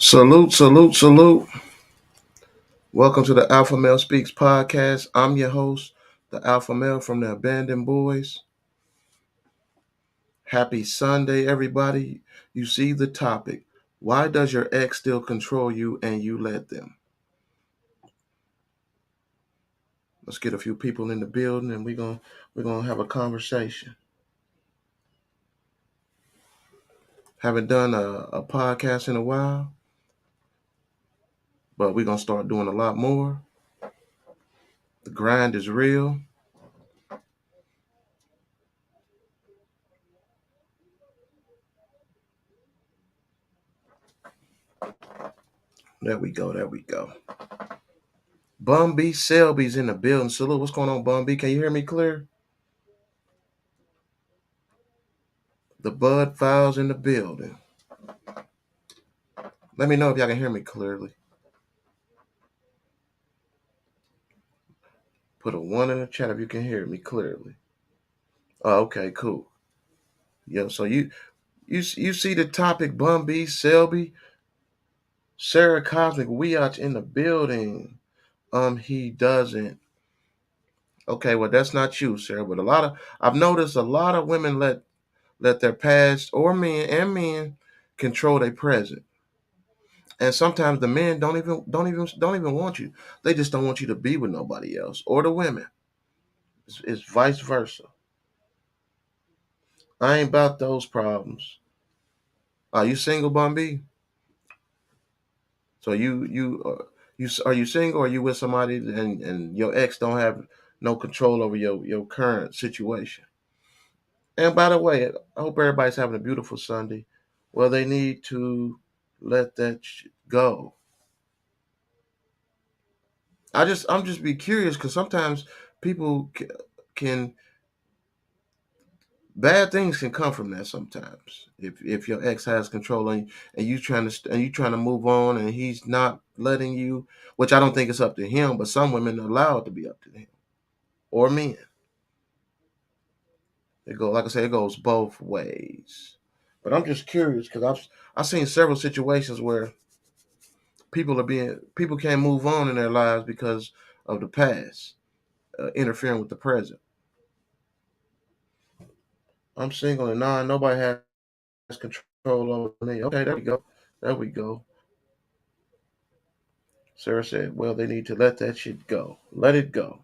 Salute, salute, salute. Welcome to the Alpha Male Speaks podcast. I'm your host, the Alpha Male from the Abandoned Boys. Happy Sunday, everybody. You see the topic. Why does your ex still control you and you let them? Let's get a few people in the building and we're gonna have a conversation. Haven't done a podcast in a while, but we're gonna start doing a lot more. The grind is real. There we go. There we go. Bum B Selby's in the building. Salute. What's going on, Bum B? Can you hear me clear? The Bud Files in the building. Let me know if y'all can hear me clearly. Put a 1 in the chat if you can hear me clearly. Oh, okay, cool. Yeah, so you see the topic, Bum B Selby, Sarah Cosmic, we out in the building. He doesn't. Okay, well that's not you, Sarah, but I've noticed a lot of women let their past or men control their present. And sometimes the men don't even want you. They just don't want you to be with nobody else. Or the women. It's vice versa. I ain't about those problems. Are you single, Bumby? So you are you single? Or are you with somebody and your ex don't have no control over your current situation? And by the way, I hope everybody's having a beautiful Sunday. Well, they need to let that go. I'm just be curious because sometimes people can bad things can come from that sometimes. If your ex has control on you and you trying to move on and he's not letting you, which I don't think it's up to him, but some women allow it to be up to him or men. Like I say, it goes both ways. But I'm just curious because I've seen several situations where people can't move on in their lives because of the past interfering with the present. I'm single and nobody has control over me. Okay, there we go. There we go. Sarah said, well, they need to let that shit go. Let it go.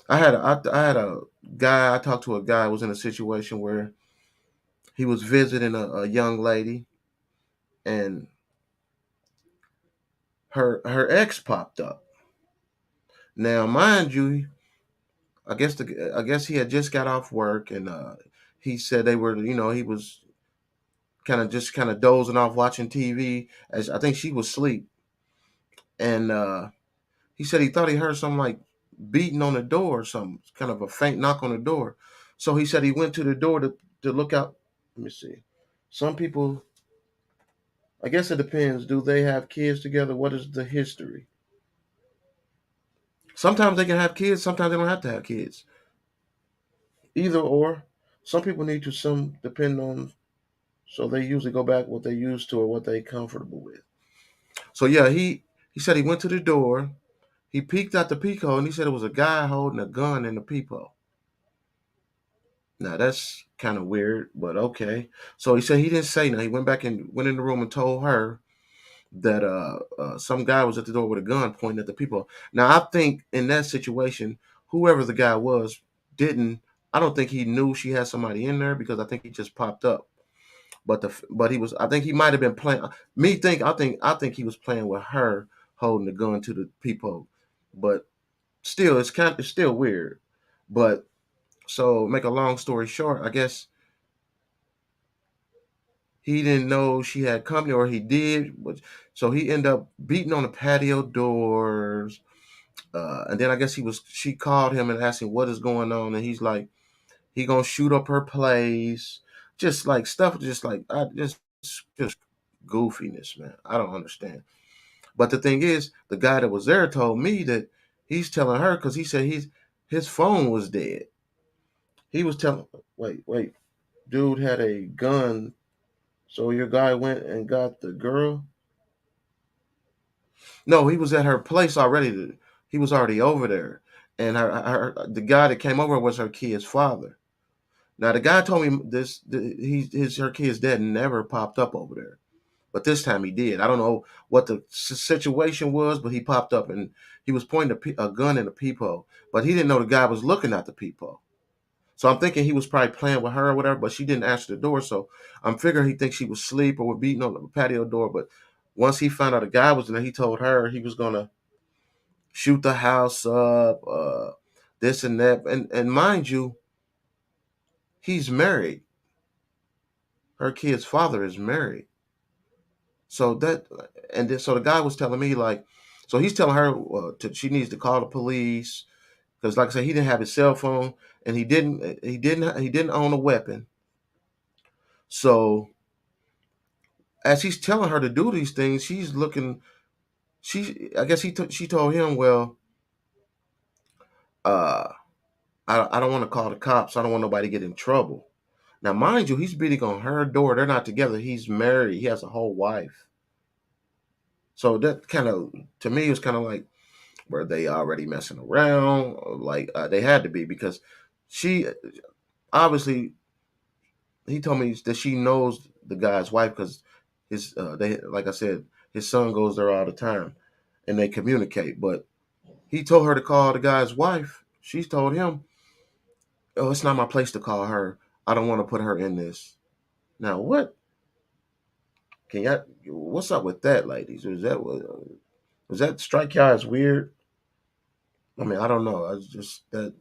I had a guy, I talked to a guy who was in a situation where he was visiting a young lady and her ex popped up. Now, mind you, I guess he had just got off work and he said they were, he was kind of dozing off watching TV as I think she was asleep. And he said he thought he heard something like beating on the door or something, kind of a faint knock on the door. So he said he went to the door to look out. Let me see. Some people, I guess it depends. Do they have kids together? What is the history? Sometimes they can have kids. Sometimes they don't have to have kids. Either or. Some people need to. Some depend on. So they usually go back what they used to or what they comfortable with. So yeah, he said he went to the door. He peeked out the peephole and he said it was a guy holding a gun in the peephole. Now that's kind of weird, but okay. So he said he didn't say nothing. He went back and went in the room and told her that some guy was at the door with a gun pointing at the people. Now I think in that situation, whoever the guy was didn't. I don't think he knew she had somebody in there because I think he just popped up. But he was. I think he might have been playing. I think he was playing with her holding the gun to the people. But still, it's still weird. But so make a long story short, I guess he didn't know she had company, or he did. So he ended up beating on the patio doors. And then I guess she called him and asked him what is going on. And he's like, he gonna shoot up her place. Just like stuff, just like, just goofiness, man. I don't understand. But the thing is, the guy that was there told me that he's telling her because he said his phone was dead. He was telling, wait, dude had a gun So your guy went and got the girl? No, he was at her place already. He was already over there, and the guy that came over was her kid's father. Now the guy told me this. Her kid's dad never popped up over there, but this time he did. I don't know what the situation was, but he popped up and he was pointing a gun in the peephole, but he didn't know the guy was looking at the peephole. So I'm thinking he was probably playing with her or whatever, but she didn't answer the door. So I'm figuring he thinks she was asleep or was beating on the patio door. But once he found out a guy was in there, he told her he was gonna shoot the house up, this and that. And mind you, he's married. Her kid's father is married. So that and then, so the guy was telling me like, so he's telling her she needs to call the police because like I said, he didn't have his cell phone and he didn't own a weapon. So as he's telling her to do these things, she's looking. I guess she told him, well, uh, I don't want to call the cops. I don't want nobody to get in trouble. Now, mind you, he's beating on her door. They're not together. He's married. He has a whole wife. So that kind of, to me, was kind of like, were they already messing around? Like they had to be because she obviously he told me that she knows the guy's wife because they like I said his son goes there all the time and they communicate. But he told her to call the guy's wife. She's told him, "Oh, it's not my place to call her. I don't want to put her in this." Now, what can y'all? What's up with that, ladies? Was that strike y'all as weird? I mean, I don't know. I just that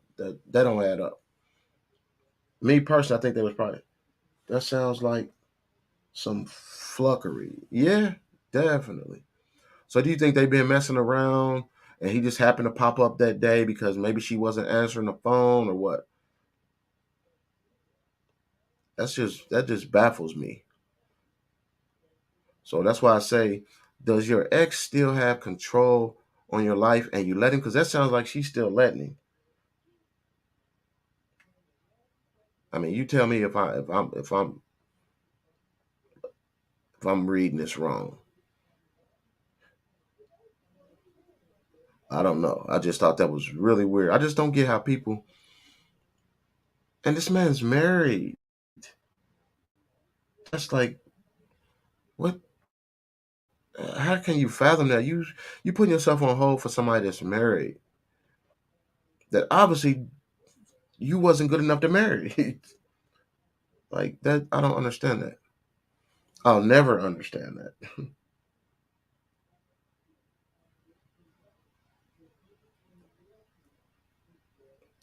don't add up. Me personally, I think that was probably that sounds like some fluckery. Yeah, definitely. So do you think they've been messing around and he just happened to pop up that day because maybe she wasn't answering the phone or what? That just baffles me. So that's why I say, does your ex still have control on your life and you let him? Because that sounds like she's still letting him. I mean, you tell me if I'm reading this wrong. I don't know. I just thought that was really weird. I just don't get how people. And this man's married. That's like what? How can you fathom that? You putting yourself on hold for somebody that's married that obviously you wasn't good enough to marry. Like that, I don't understand that. I'll never understand that,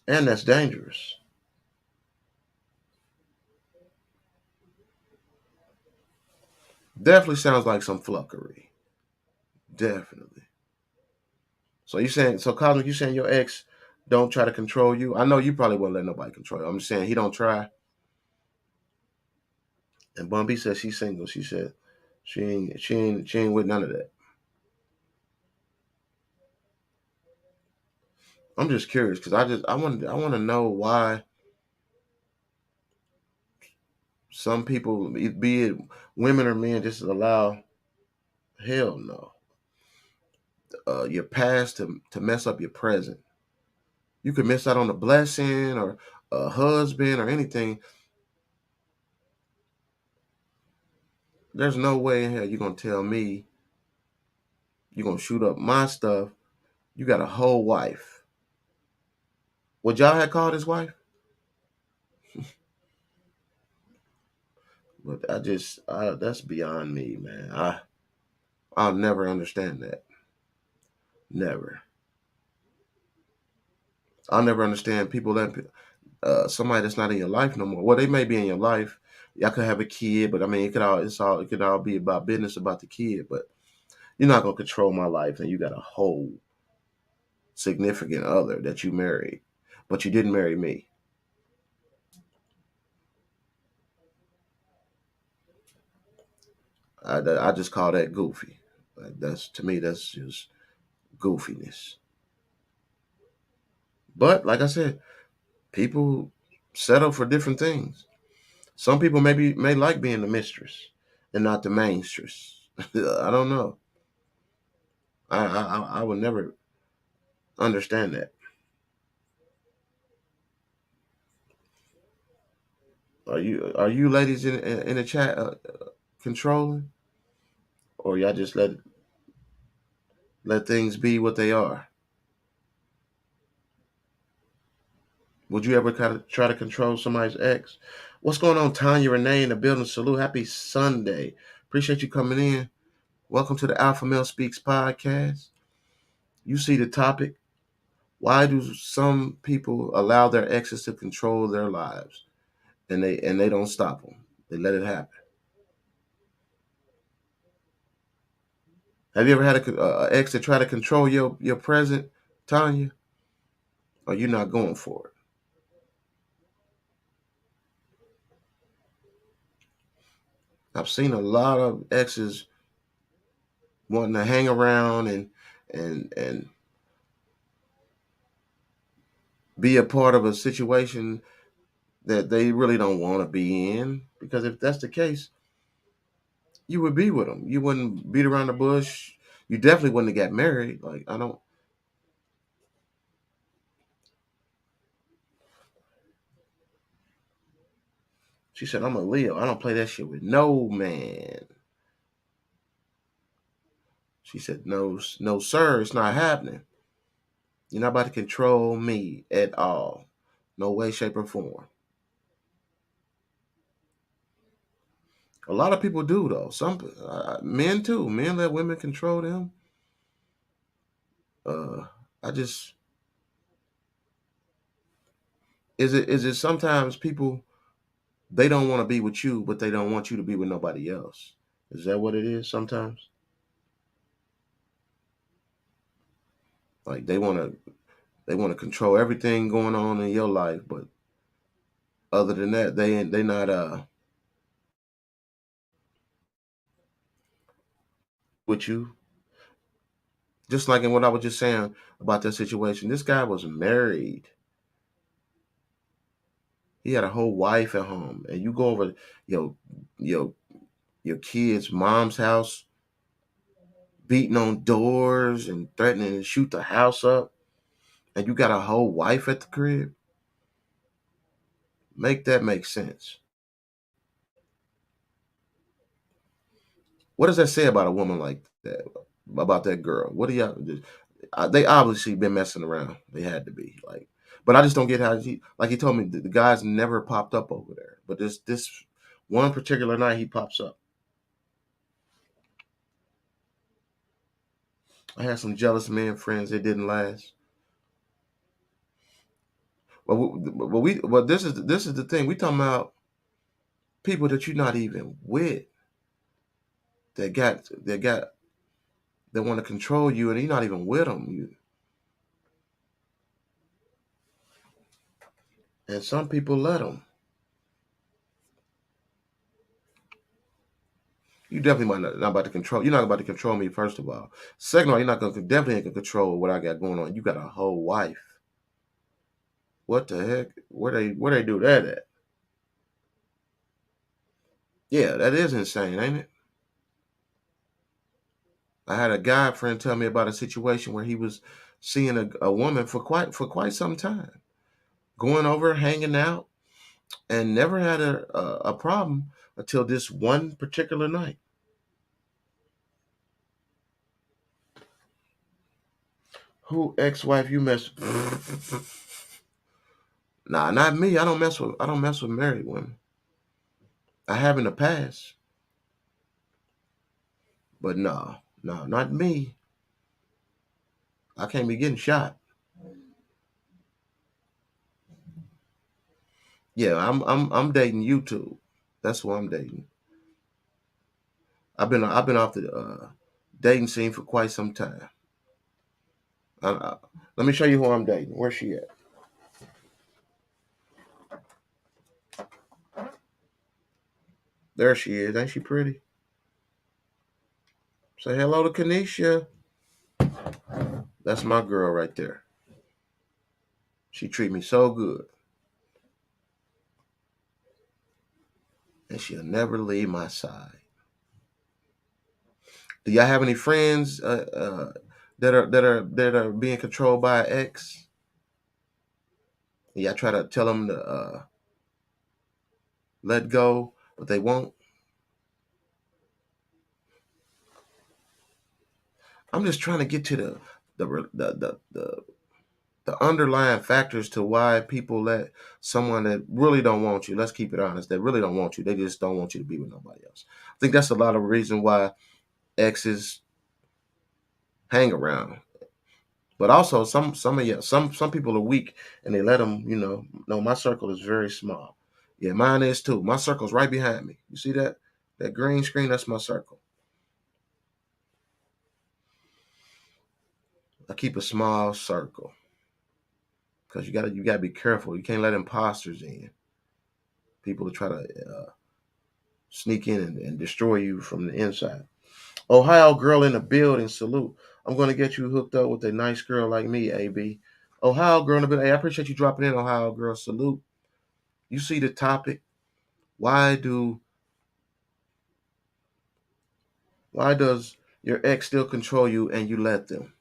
and that's dangerous. Definitely sounds like some fluckery. Definitely. So you saying so Cosmic? You saying your ex don't try to control you? I know you probably wouldn't let nobody control you. I'm just saying he don't try. And Bumby said she's single. She said she ain't with none of that. I'm just curious because I want to know why some people, be it women or men, just allow hell no your past to mess up your present. You could miss out on a blessing or a husband or anything. There's no way in hell you're gonna tell me you're gonna shoot up my stuff. You got a whole wife. Would y'all have called his wife? But that's beyond me, man. I'll never understand that. Never. I'll never understand people that somebody that's not in your life no more. Well, they may be in your life. Y'all could have a kid, but I mean, it could all be about business about the kid. But you're not gonna control my life, and you got a whole significant other that you married, but you didn't marry me. I just call that goofy. That's to me, that's just goofiness. But like I said, people settle for different things. Some people may like being the mistress. and not the mainstress. I don't know. I would never understand that. Are you ladies in the chat controlling, or y'all just let things be what they are? Would you ever kind of try to control somebody's ex? What's going on, Tanya Renee in the building? Salute, happy Sunday. Appreciate you coming in. Welcome to the Alpha Male Speaks podcast. You see the topic. Why do some people allow their exes to control their lives, and they don't stop them? They let it happen. Have you ever had a ex that try to control your present, Tanya? Or you not going for it? I've seen a lot of exes wanting to hang around and be a part of a situation that they really don't want to be in. Because if that's the case, you would be with them. You wouldn't beat around the bush. You definitely wouldn't have got married. Like I don't. She said, "I'm a Leo. I don't play that shit with no man." She said, "No, no, sir. It's not happening. You're not about to control me at all. No way, shape, or form." A lot of people do though. Some men too. Men let women control them. Uh, I just is it sometimes people they don't want to be with you, but they don't want you to be with nobody else. Is that what it is? Sometimes like they want to control everything going on in your life, but other than that, they not with you. Just like in what I was just saying about that situation, this guy was married. He had a whole wife at home, and you go over your your your kid's mom's house, beating on doors and threatening to shoot the house up, and you got a whole wife at the crib. Make that make sense. What does that say about a woman like that? About that girl? What do y'all? They obviously been messing around. They had to be like, but I just don't get how he told me the guys never popped up over there, but this one particular night he pops up. I had some jealous men friends. It didn't last. But this is the thing. We talking about people that you're not even with that want to control you, and you're not even with them. And some people let them. You definitely might not about to control. You're not about to control me, first of all. Second of all, you're not gonna definitely ain't gonna control what I got going on. You got a whole wife. What the heck? Where they do that at? Yeah, that is insane, ain't it? I had a guy friend tell me about a situation where he was seeing a woman for quite some time, going over, hanging out, and never had a problem until this one particular night. Who ex-wife you mess? Nah, not me. I don't mess with married women. I have in the past, but no, no, not me. I can't be getting shot. Yeah, I'm dating YouTube. That's who I'm dating. I've been off the dating scene for quite some time. Uh, let me show you who I'm dating. Where's she at? There she is. Ain't she pretty? Say hello to Kanisha. That's my girl right there. She treat me so good, and she'll never leave my side. Do y'all have any friends that are being controlled by an ex? Y'all try to tell them to let go, but they won't. I'm just trying to get to the underlying factors to why people let someone that really don't want you. Let's keep it honest. That really don't want you. They just don't want you to be with nobody else. I think that's a lot of reason why exes hang around. But also some of you some people are weak and they let them. No, my circle is very small. Yeah, mine is too. My circle's right behind me. You see that green screen? That's my circle. I keep a small circle because you gotta be careful. You can't let imposters in. People to try to sneak in and destroy you from the inside. Ohio girl in the building, salute. I'm gonna get you hooked up with a nice girl like me, AB. Ohio girl in the building. Hey, I appreciate you dropping in, Ohio girl. Salute. You see the topic. Why do why does your ex still control you and you let them?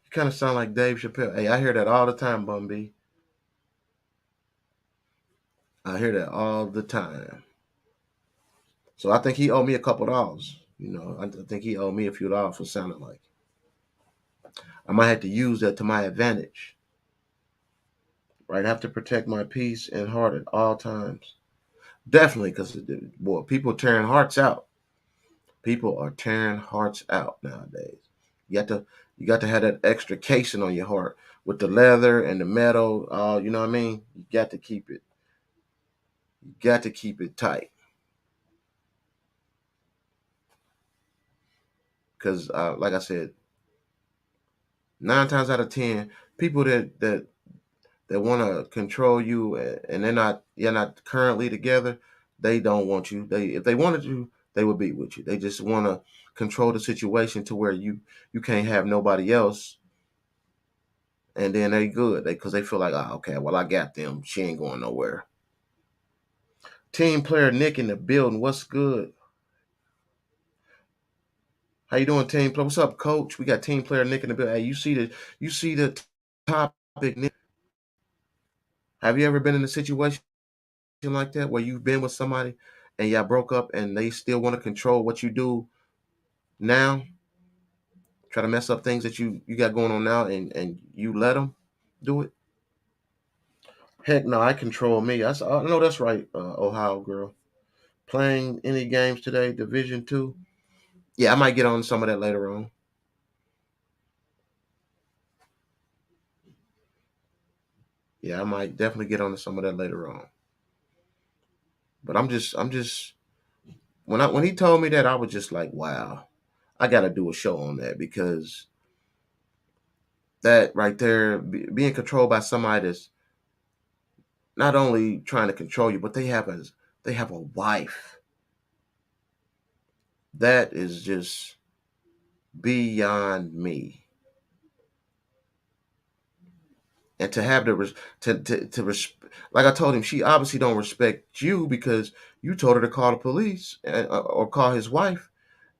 You kind of sound like Dave Chappelle. Hey, I hear that all the time, Bumby. I hear that all the time. So I think he owed me a couple dollars. I think he owed me a few dollars for sounding like. I might have to use that to my advantage. Right? I have to protect my peace and heart at all times. Definitely, because boy, people tearing hearts out. People are tearing hearts out nowadays. You got to you got to have that extra casing on your heart with the leather and the metal. You know what I mean? You got to keep it. You got to keep it tight because, like I said, 9 times out of 10, people that want to control you and you're not currently together, they don't want you. They if they wanted you, they would be with you. They just want to control the situation to where you can't have nobody else, and then they good because they feel like, oh, okay, well, I got them. She ain't going nowhere. Team player Nick in the building. What's good? How you doing, team player? What's up, coach? We got team player Nick in the building. Hey, you see the topic, Nick? Have you ever been in a situation like that where you've been with somebody and y'all broke up and they still want to control what you do now, try to mess up things that you got going on now, and you let them do it? Heck no, I control me. I know that's right, Ohio girl. Playing any games today, Division Two. Yeah, I might get on some of that later on. Yeah, I might definitely get on some of that later on. But I'm just when he told me that, I was just like, wow, I got to do a show on that because that right there, being controlled by somebody that's not only trying to control you, but they have a wife. That is just beyond me. And to have the like I told him, she obviously don't respect you because you told her to call the police or call his wife,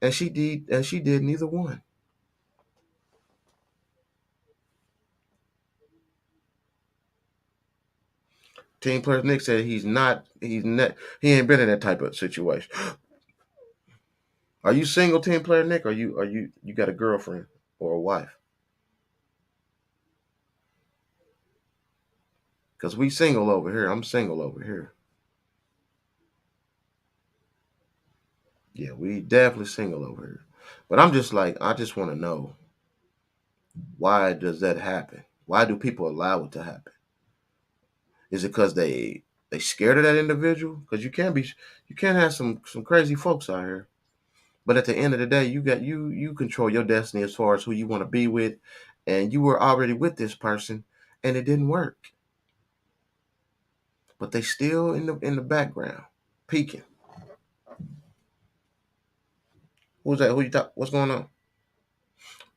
and she did neither one. Team player Nick said he ain't been in that type of situation. Are you single, team player Nick? Or you got a girlfriend or a wife? Because we single over here. I'm single over here. Yeah, we definitely single over here. But I'm just like, I just want to know, why does that happen? Why do people allow it to happen? Is it because they scared of that individual? Because you can't have some crazy folks out here. But at the end of the day, you control your destiny as far as who you want to be with, and you were already with this person, and it didn't work. But they still in the background, peeking. Who's that? Who you thought? What's going on?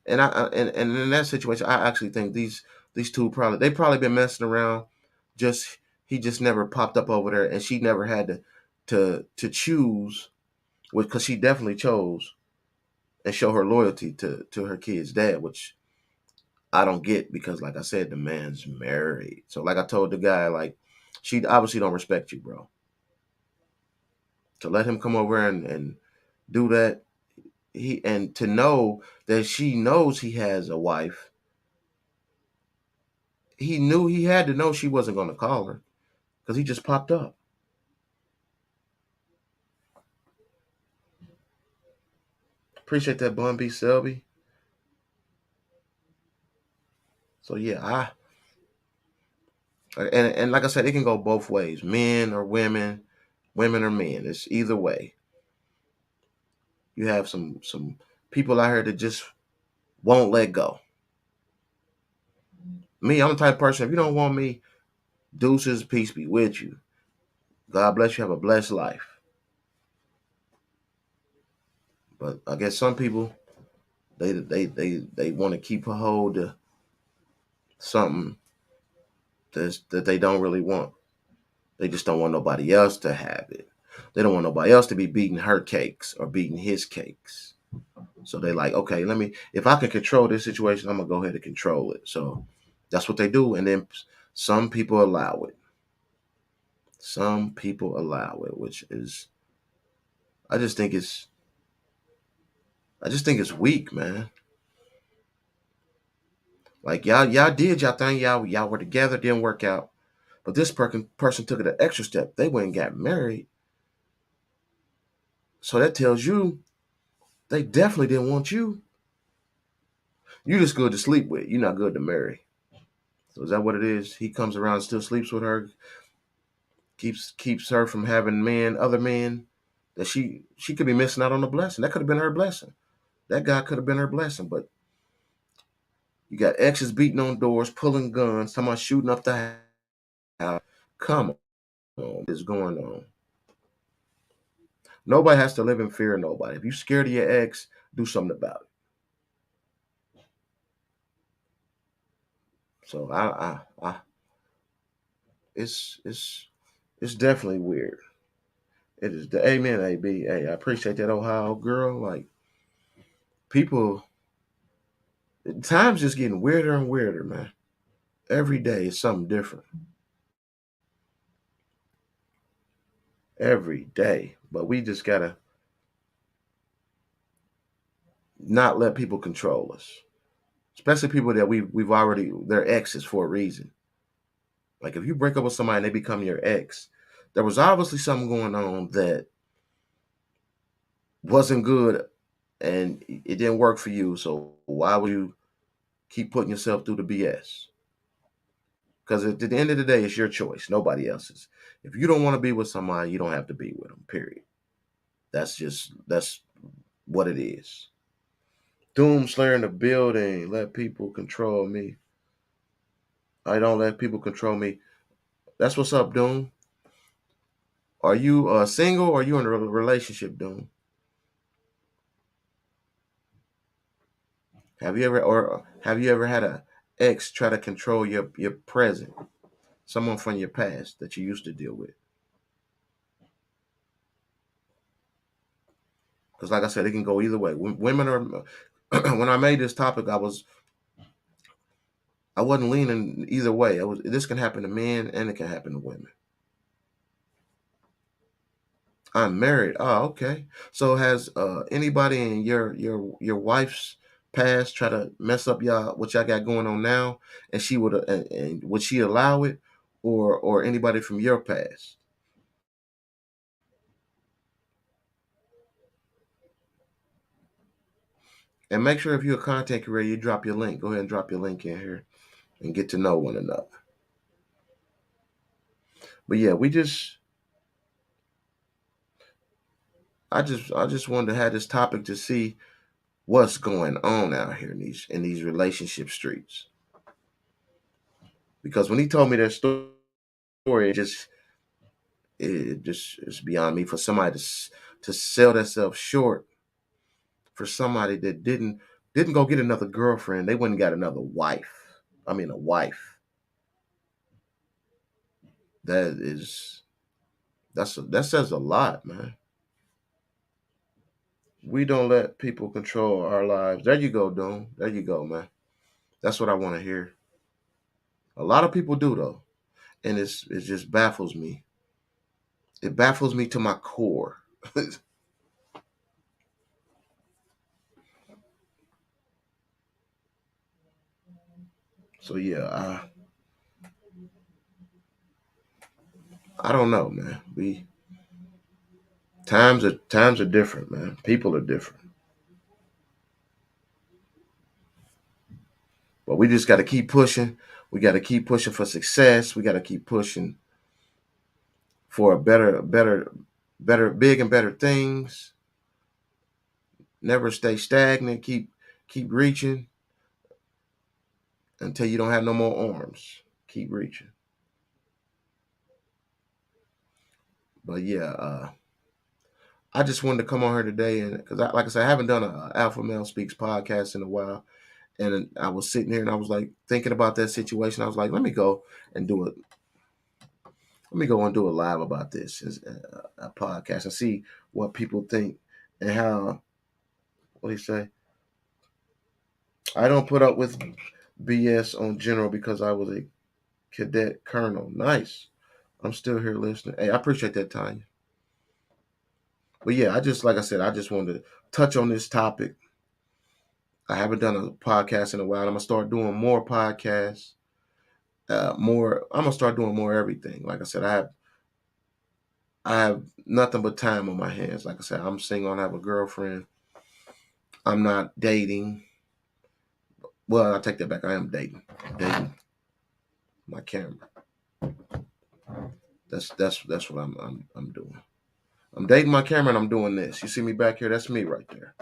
And in that situation, I actually think these two probably been messing around, just he just never popped up over there, and she never had to choose, because she definitely chose and show her loyalty to her kid's dad, which I don't get, because like I said, the man's married. So like I told the guy, like, she obviously don't respect you, bro. To let him come over and do that, and to know that she knows he has a wife, he had to know she wasn't going to call her, because he just popped up. Appreciate that, Bun B Selby. So yeah, and like I said, it can go both ways, men or women, women or men. It's either way. You have some people out here that just won't let go. Me, I'm the type of person, if you don't want me, deuces, peace be with you. God bless you. Have a blessed life. But I guess some people, they want to keep a hold of something that they don't really want. They just don't want nobody else to have it. They don't want nobody else to be beating her cakes or beating his cakes. So they like, okay, if I can control this situation, I'm gonna go ahead and control it. So that's what they do, and then some people allow it. Some people allow it, which is, I just think it's, I just think it's weak, man. Like y'all did y'all thing, y'all were together, didn't work out. But this person took it an extra step. They went and got married. So that tells you they definitely didn't want you. You just good to sleep with. You're not good to marry. So is that what it is? He comes around and still sleeps with her, keeps her from having other men, that she could be missing out on a blessing. That could have been her blessing. That guy could have been her blessing. But you got exes beating on doors, pulling guns, talking about shooting up the house. Come on, what is going on? Nobody has to live in fear of nobody. If you're scared of your ex, do something about it. So it's definitely weird. It is the amen, AB. Hey, I appreciate that, Ohio girl. Like, people, time's just getting weirder and weirder, man. Every day is something different. Every day. But we just gotta not let people control us. Especially people that we've already, they're exes for a reason. Like, if you break up with somebody and they become your ex, there was obviously something going on that wasn't good, and it didn't work for you. So why would you keep putting yourself through the BS? Because at the end of the day, it's your choice, nobody else's. If you don't want to be with somebody, you don't have to be with them. Period. That's what it is. Doomslayer in the building. Let people control me. I don't let people control me. That's what's up, Doom. Are you single, or are you in a relationship, Doom? Have you ever had a ex try to control your present? Someone from your past that you used to deal with? Because like I said, it can go either way. Women are. When I made this topic, I wasn't leaning either way. This can happen to men and it can happen to women. I'm married. Oh, okay. So has anybody in your wife's past try to mess up y'all what y'all got going on now, and she would and would she allow it, or anybody from your past? And make sure, if you're a content creator, you drop your link. Go ahead and drop your link in here and get to know one another. But yeah, I just wanted to have this topic to see what's going on out here in these relationship streets. Because when he told me that story, it just it's beyond me, for somebody to sell themselves short for somebody that didn't go get another girlfriend. They went and got another wife. I mean, a wife. That is that says a lot, man. We don't let people control our lives. There you go, Doom. There you go, man. That's what I want to hear. A lot of people do though, and it just baffles me. It baffles me to my core. So yeah, I don't know, man. We times are different, man. People are different, but we just got to keep pushing. We got to keep pushing for success. We got to keep pushing for a better, big and better things. Never stay stagnant. Keep reaching until you don't have no more arms. Keep reaching. But yeah, I just wanted to come on here today, and because, like I said, I haven't done a Alpha Male Speaks podcast in a while, and I was sitting here and I was like thinking about that situation. I was like, let me go and do it. Let me go and do a live about this as a podcast and see what people think and how. What do you say? I don't put up with BS on general because I was a cadet colonel. Nice. I'm still here listening. Hey, I appreciate that, Tanya. But yeah, I just like I said, I just wanted to touch on this topic. I haven't done a podcast in a while. I'm gonna start doing more podcasts. More. I'm gonna start doing more everything. Like I said, I have nothing but time on my hands. Like I said, I'm single. I have a girlfriend. I'm not dating. Well, I take that back. I am dating. Dating my camera. That's what I'm doing. I'm dating my camera and I'm doing this. You see me back here? That's me right there.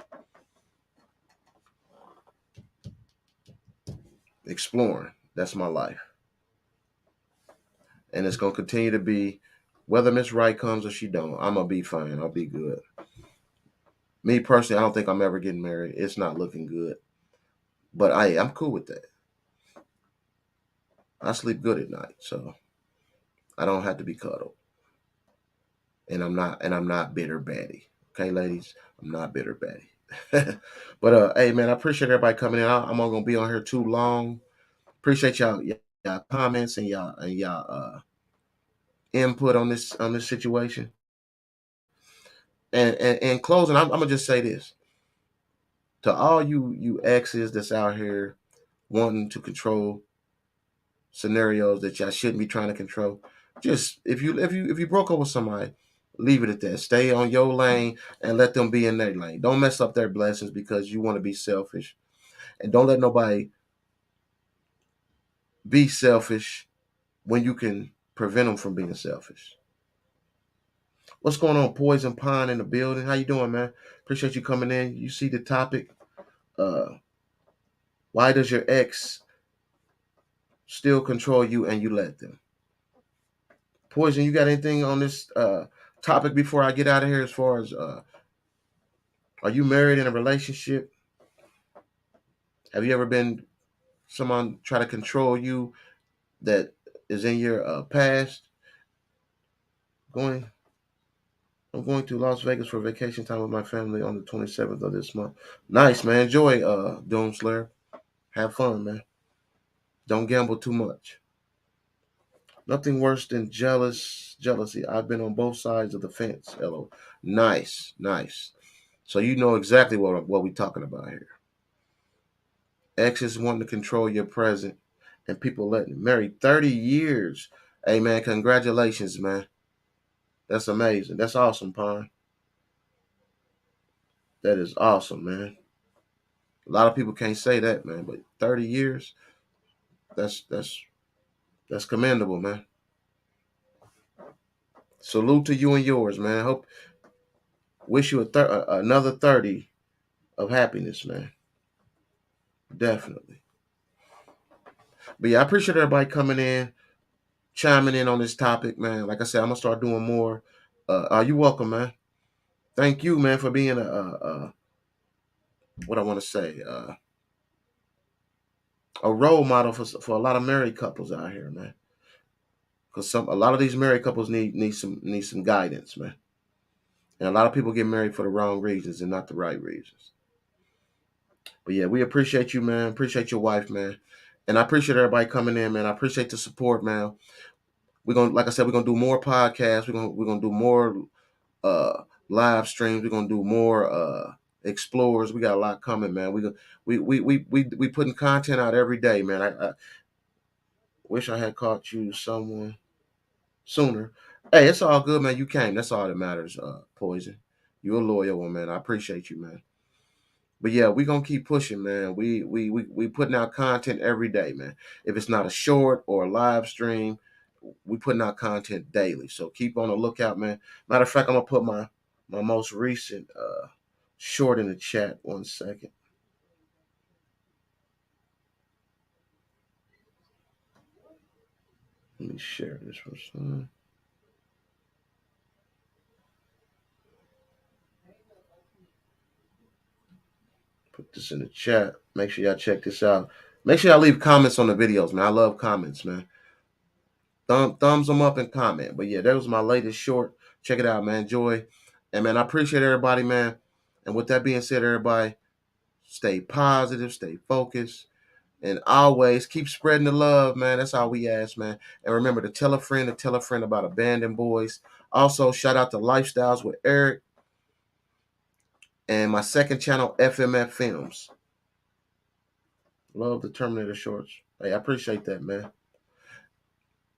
Exploring. That's my life. And it's gonna continue to be whether Miss Right comes or she don't, I'm gonna be fine. I'll be good. Me personally, I don't think I'm ever getting married. It's not looking good. But I'm cool with that. I sleep good at night, so I don't have to be cuddled. And I'm not bitter Betty. Okay, ladies? I'm not bitter Betty. But hey man, I appreciate everybody coming in. I'm not gonna be on here too long. Appreciate y'all comments and y'all input on this situation. And in closing, I'm gonna just say this to all you exes that's out here wanting to control scenarios that y'all shouldn't be trying to control. Just if you broke up with somebody, leave it at that. Stay on your lane and let them be in their lane. Don't mess up their blessings because you want to be selfish, and don't let nobody be selfish when you can prevent them from being selfish. What's going on, Poison Pine in the building? How you doing, man? Appreciate you coming in. You see the topic. Uh, why does your ex still control you and you let them? Poison, you got anything on this topic before I get out of here? As far as are you married in a relationship? Have you ever been someone try to control you that is in your past? Going, I'm going to Las Vegas for vacation time with my family on the 27th of this month. Nice, man. Enjoy, Doom Slayer. Have fun, man. Don't gamble too much. Nothing worse than jealousy. I've been on both sides of the fence. Hello. Nice, nice. So you know exactly what we're talking about here. Exes wanting to control your present and people letting married 30 years. Hey man, congratulations, man. That's amazing. That's awesome, Pine. That is awesome, man. A lot of people can't say that, man, but 30 years, that's that's that's commendable, man. Salute to you and yours, man. Hope wish you another 30 of happiness, man. Definitely. But yeah, I appreciate everybody coming in, chiming in on this topic, man. Like I said, I'm gonna start doing more. Are you welcome, man? Thank you, man, for being what I want to say, a role model for a lot of married couples out here, man. because a lot of these married couples need some guidance, man. And a lot of people get married for the wrong reasons and not the right reasons. But yeah, we appreciate you, man. Appreciate your wife, man. And I appreciate everybody coming in, man. I appreciate the support, man. We're gonna, like I said, we're gonna do more podcasts. We're gonna do more live streams. We're gonna do more explorers. We got a lot coming, man. We putting content out every day, man. I wish I had caught you someone sooner. Hey, it's all good, man. You came. That's all that matters, Poison. You're a loyal one, man. I appreciate you, man. But yeah, we gonna keep pushing, man. We putting out content every day, man. If it's not a short or a live stream, we putting out content daily. So keep on the lookout, man. Matter of fact, I'm gonna put my most recent short in the chat. 1 second. Let me share this with someone. Put this in the chat. Make sure y'all check this out. Make sure y'all leave comments on the videos, man. I love comments, man. Thumbs them up and comment. But yeah, that was my latest short. Check it out, man. Enjoy. And man, I appreciate everybody, man. And with that being said, everybody, stay positive, stay focused, and always keep spreading the love, man. That's all we ask, man. And remember to tell a friend about Abandoned Boys. Also, shout out to Lifestyles with Eric and my second channel, FMF Films. Love the Terminator shorts. Hey, I appreciate that, man.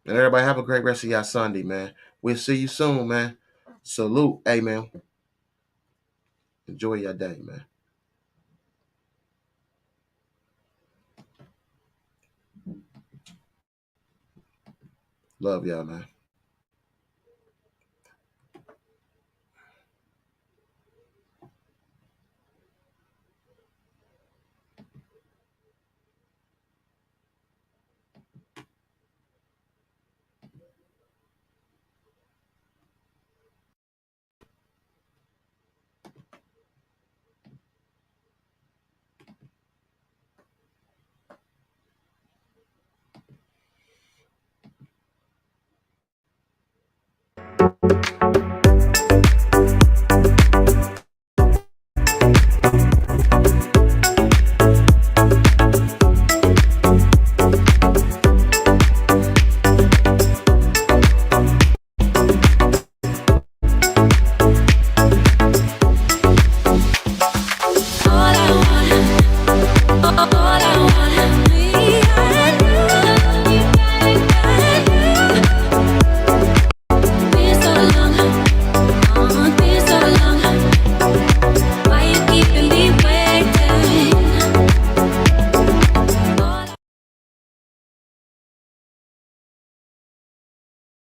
And everybody have a great rest of y'all Sunday, man. We'll see you soon, man. Salute. Hey, man. Enjoy your day, man. Love y'all, man.